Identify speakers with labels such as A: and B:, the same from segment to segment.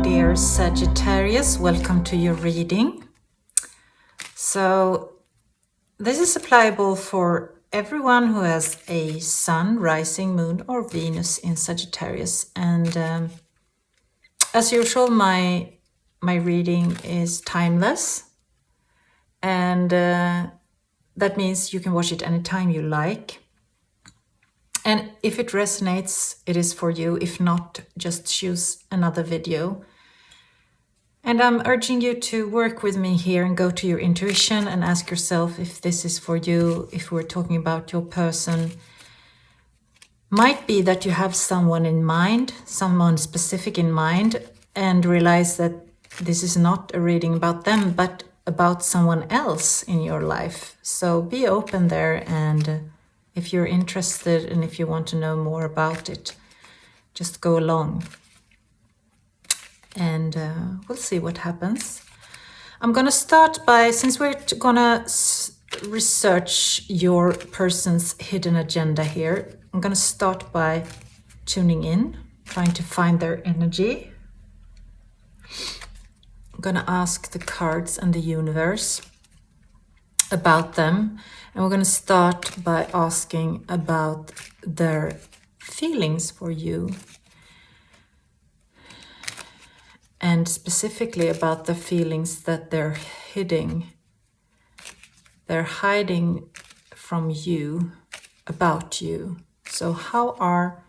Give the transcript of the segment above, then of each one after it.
A: dear Sagittarius, welcome to your reading. So this is applicable for everyone who has a sun, rising, moon or Venus in Sagittarius. And as usual, my reading is timeless, and that means you can watch it anytime you like. And if it resonates, it is for you. If not, just choose another video. And I'm urging you to work with me here and go to your intuition and ask yourself if this is for you, if we're talking about your person. Might be that you have someone in mind, someone specific in mind, and realize that this is not a reading about them, but about someone else in your life. So be open there, and if you're interested and if you want to know more about it, just go along. And we'll see what happens. I'm going to start by, since we're going to research your person's hidden agenda here, I'm going to start by tuning in, trying to find their energy. I'm going to ask the cards and the universe about them. And we're going to start by asking about their feelings for you. And specifically about the feelings that they're hiding. They're hiding from you, about you. So how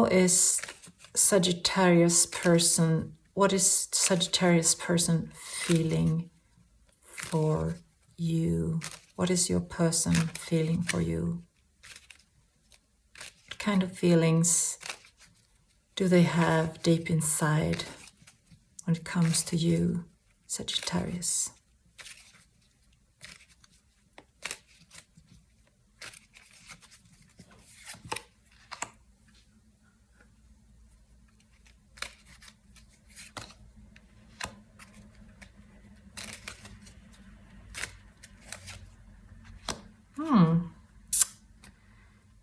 A: is Sagittarius person, what is Sagittarius person feeling for you? What is your person feeling for you? What kind of feelings do they have deep inside when it comes to you, Sagittarius?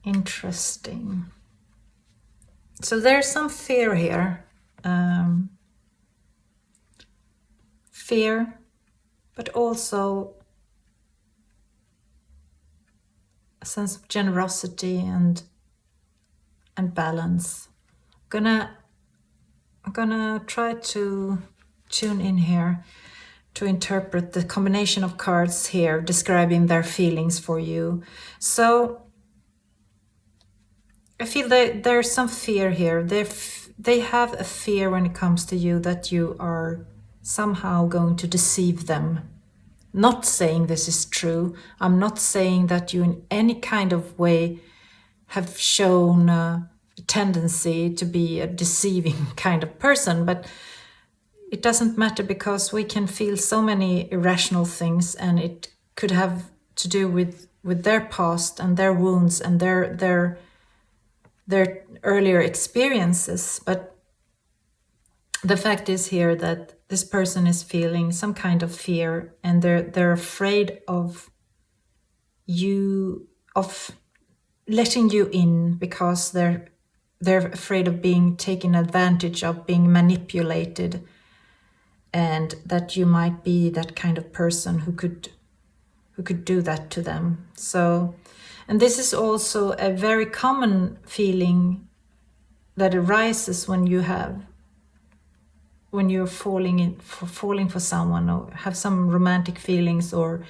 A: Interesting. So there's some fear here. Fear, but also a sense of generosity and balance. I'm gonna try to tune in here to interpret the combination of cards here describing their feelings for you. So I feel that there's some fear here. They have a fear when it comes to you that you are somehow going to deceive them. Not saying this is true. I'm not saying that you in any kind of way have shown a tendency to be a deceiving kind of person, but it doesn't matter because we can feel so many irrational things, and it could have to do with their past and their wounds and their earlier experiences. But the fact is here that this person is feeling some kind of fear, and they're afraid of you, of letting you in, because they're afraid of being taken advantage of, being manipulated, and that you might be that kind of person who could do that to them. So, and this is also a very common feeling that arises when you're falling for someone, or have some romantic feelings, or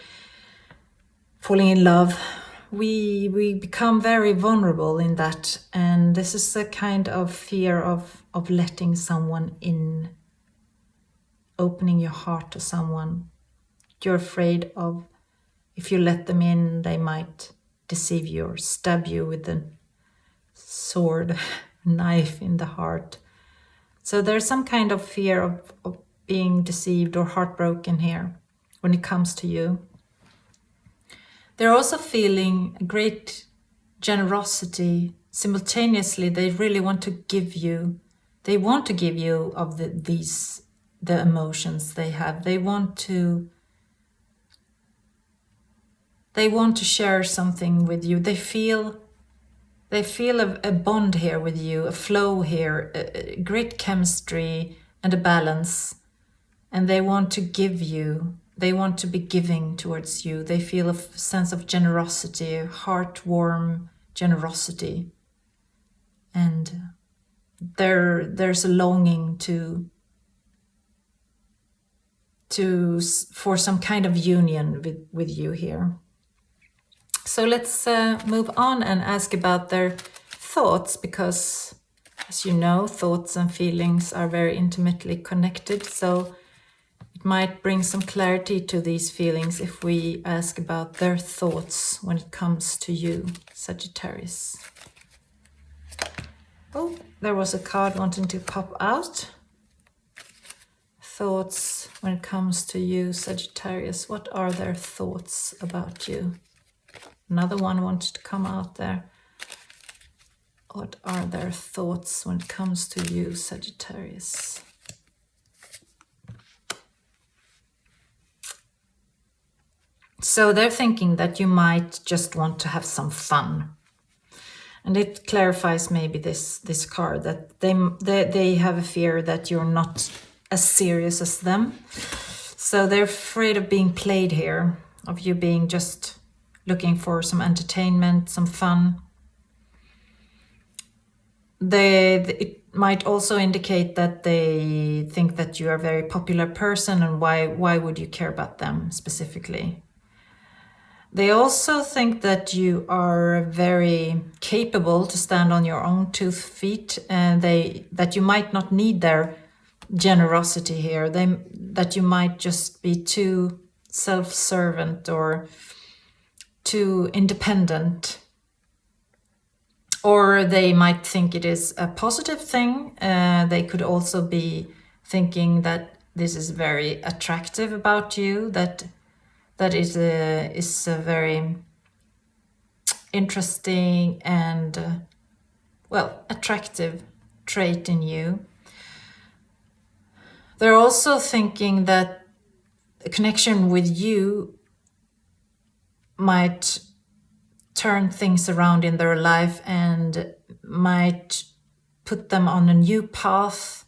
A: falling in love. We become very vulnerable in that, and this is a kind of fear of letting someone in, opening your heart to someone. You're afraid of, if you let them in, they might deceive you or stab you with a sword, knife in the heart. So there's some kind of fear of being deceived or heartbroken here when it comes to you. They're also feeling a great generosity. Simultaneously, they really want to give you. They want to give you of the emotions they have. They want to share something with you. They feel They feel a bond here with you, a flow here, a great chemistry and a balance. And they want to give you, they want to be giving towards you. They feel a sense of generosity, heart-warm generosity. And there's a longing for some kind of union with you here. So let's move on and ask about their thoughts, because as you know, thoughts and feelings are very intimately connected. So it might bring some clarity to these feelings if we ask about their thoughts when it comes to you, Sagittarius. Oh, there was a card wanting to pop out. Thoughts when it comes to you, Sagittarius. What are their thoughts about you? Another one wanted to come out there. What are their thoughts when it comes to you, Sagittarius? So they're thinking that you might just want to have some fun. And it clarifies maybe this card, that they have a fear that you're not as serious as them. So they're afraid of being played here, of you being just looking for some entertainment, some fun. It might also indicate that they think that you are a very popular person, and why would you care about them specifically? They also think that you are very capable to stand on your own 2 feet, and that you might not need their generosity here. That you might just be too self-servant or too independent. Or they might think it is a positive thing. They could also be thinking that this is very attractive about you, that is a very interesting and, attractive trait in you. They're also thinking that a connection with you might turn things around in their life and might put them on a new path,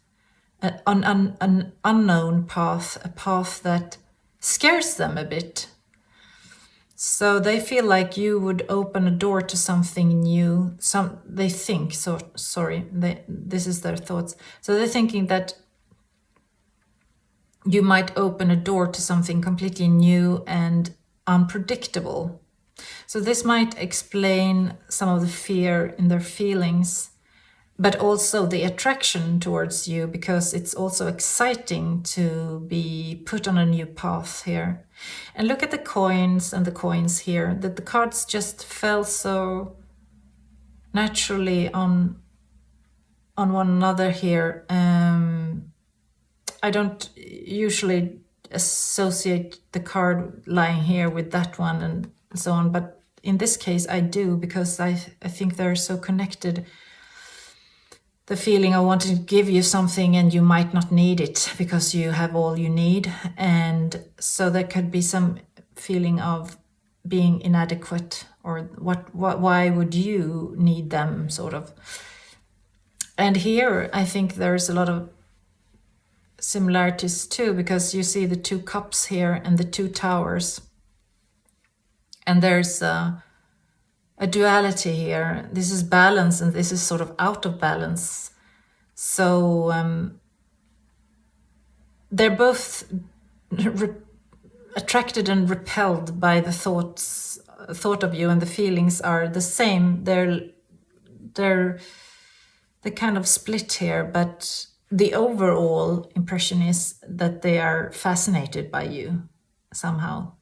A: an unknown path, a path that scares them a bit. So they feel like you would open a door to something new. This is their thoughts. So they're thinking that you might open a door to something completely new and unpredictable. So this might explain some of the fear in their feelings, but also the attraction towards you, because it's also exciting to be put on a new path here. And look at the coins and the coins here, that the cards just fell so naturally on one another here. I don't usually associate the card lying here with that one and so on, but in this case I do, because I think they're so connected. The feeling I wanted to give you something and you might not need it because you have all you need. And so there could be some feeling of being inadequate, or why would you need them, sort of. And here I think there's a lot of similarities too, because you see the 2 cups here and the 2 towers. And there's a duality here. This is balance and this is sort of out of balance. So they're both attracted and repelled by the thought of you, and the feelings are the same. They're kind of split here, but the overall impression is that they are fascinated by you somehow.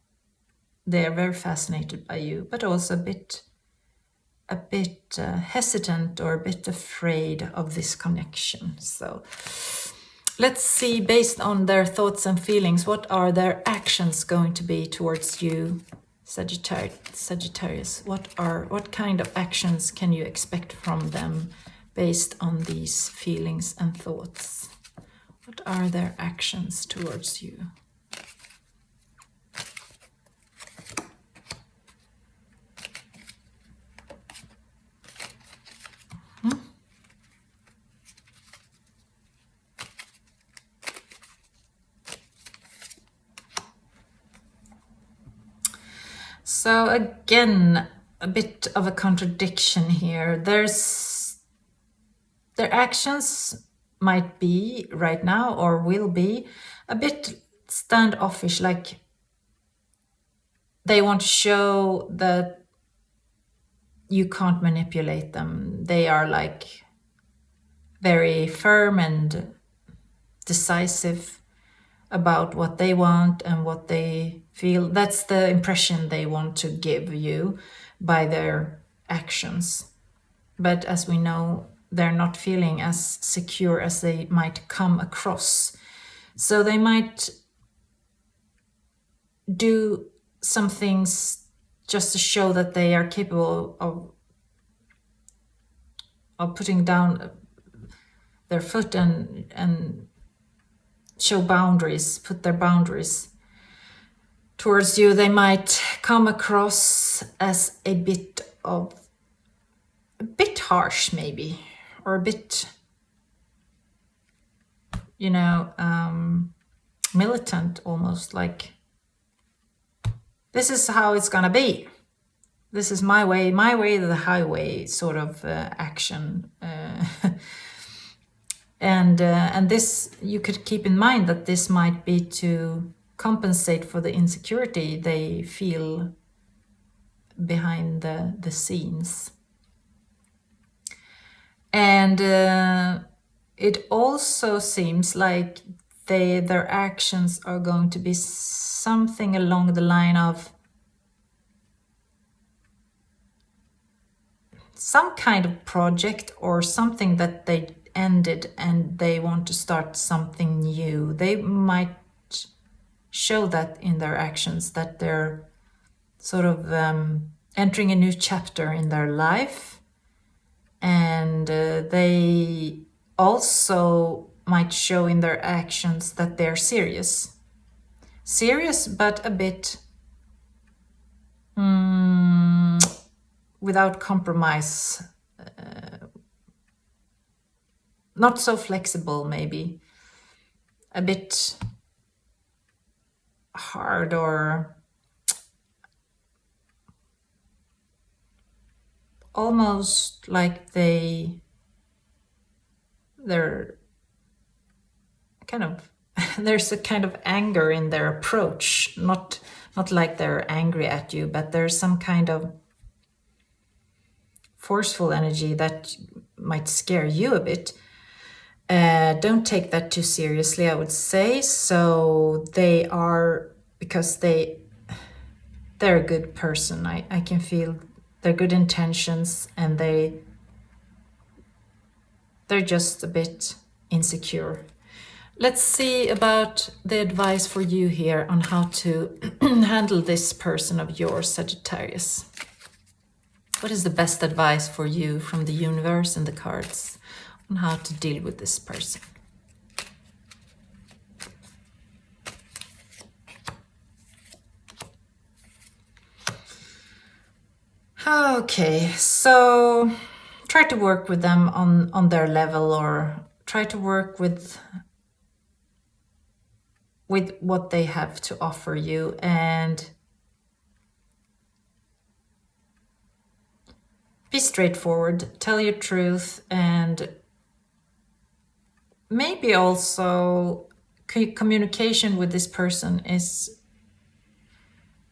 A: They are very fascinated by you, but also a bit hesitant or a bit afraid of this connection. So let's see, based on their thoughts and feelings, what are their actions going to be towards you, Sagittarius? What kind of actions can you expect from them based on these feelings and thoughts? What are their actions towards you? So again, a bit of a contradiction here. Their actions might be right now, or will be, a bit standoffish, like they want to show that you can't manipulate them. They are like very firm and decisive about what they want and what they feel. That's the impression they want to give you by their actions. But as we know, they're not feeling as secure as they might come across. So they might do some things just to show that they are capable of putting down their foot and show boundaries, put their boundaries towards you. They might come across as a bit harsh, maybe, or a bit, militant, almost, like, this is how it's gonna be. This is my way to the highway, sort of action. And this, you could keep in mind that this might be to compensate for the insecurity they feel behind the scenes. And it also seems like their actions are going to be something along the line of some kind of project or something that they ended and they want to start something new. They might show that in their actions, that they're sort of entering a new chapter in their life. And they also might show in their actions that they're serious. Serious, but a bit without compromise. Not so flexible, maybe. A bit hard, or almost like they're kind of there's a kind of anger in their approach, not like they're angry at you, but there's some kind of forceful energy that might scare you a bit. Don't take that too seriously, I would say. So they are, because they're a good person. I can feel their good intentions, and they're just a bit insecure. Let's see about the advice for you here on how to handle this person of yours, Sagittarius. What is the best advice for you from the universe and the cards on how to deal with this person? Okay, so try to work with them on their level, or try to work with what they have to offer you, and be straightforward, tell your truth, and maybe also communication with this person is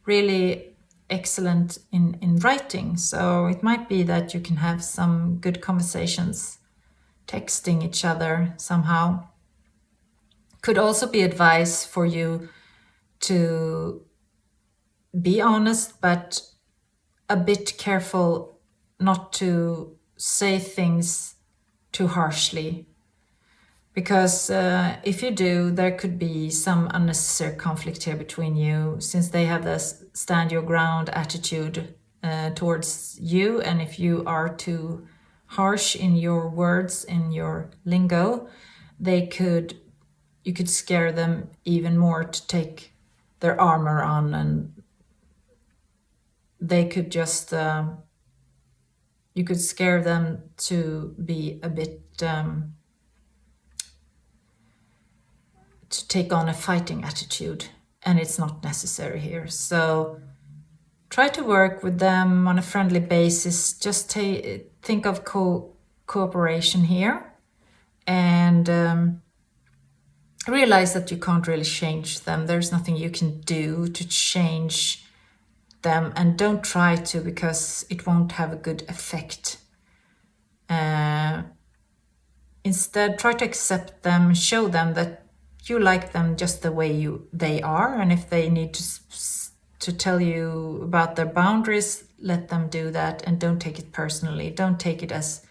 A: really excellent in writing. So it might be that you can have some good conversations texting each other somehow. Could also be advice for you to be honest, but a bit careful not to say things too harshly. Because if you do, there could be some unnecessary conflict here between you, since they have this stand your ground attitude towards you. And if you are too harsh in your words, in your lingo, you could scare them even more to take their armor on, and they could just, you could scare them to be a bit, to take on a fighting attitude, and it's not necessary here. So Try to work with them on a friendly basis. Just think of cooperation here, and realize that you can't really change them. There's nothing you can do to change them, and don't try to, because it won't have a good effect. Instead, try to accept them, show them that you like them just the way they are, and if they need to tell you about their boundaries, let them do that, and don't take it personally. Don't take it as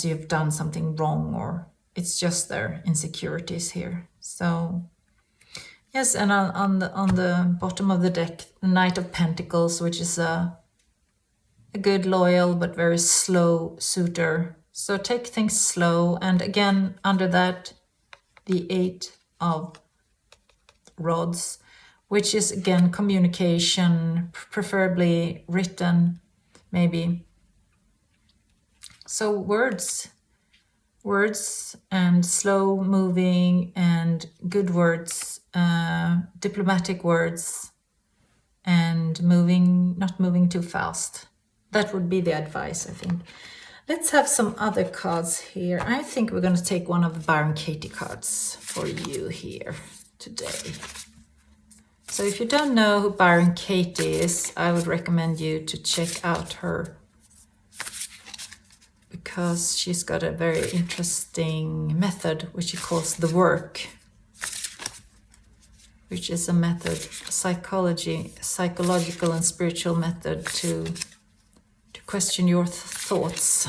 A: you've done something wrong, or it's just their insecurities here. So yes, and on the bottom of the deck, the Knight of Pentacles, which is a good, loyal, but very slow suitor. So take things slow. And again, under that, the 8 of Rods, which is again communication, preferably written, maybe. So words and slow moving and good words, diplomatic words, and not moving too fast. That would be the advice, I think. Let's have some other cards here. I think we're going to take one of the Byron Katie cards for you here today. So if you don't know who Byron Katie is, I would recommend you to check out her, because she's got a very interesting method which she calls the work, which is a method, psychological and spiritual method to question your thoughts,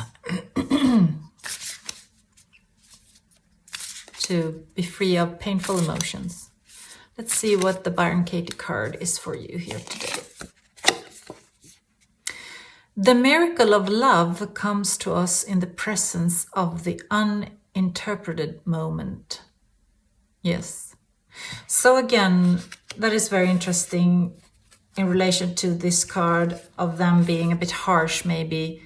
A: to be free of painful emotions. Let's see what the Byron Katie card is for you here today. The miracle of love comes to us in the presence of the uninterpreted moment. Yes. So again, that is very interesting in relation to this card of them being a bit harsh, maybe.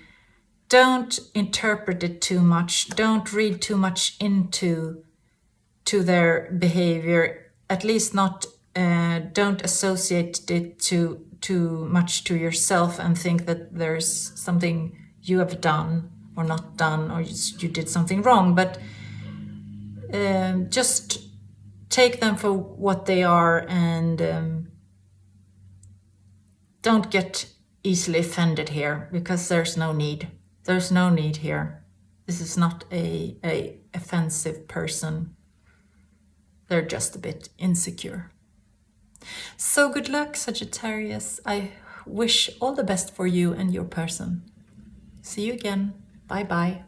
A: Don't interpret it too much. Don't read too much into their behavior. At least not, don't associate it too much to yourself and think that there's something you have done or not done, or you did something wrong. But just take them for what they are, and don't get easily offended here, because there's no need. There's no need here. This is not a offensive person. They're just a bit insecure. So good luck, Sagittarius. I wish all the best for you and your person. See you again. Bye-bye.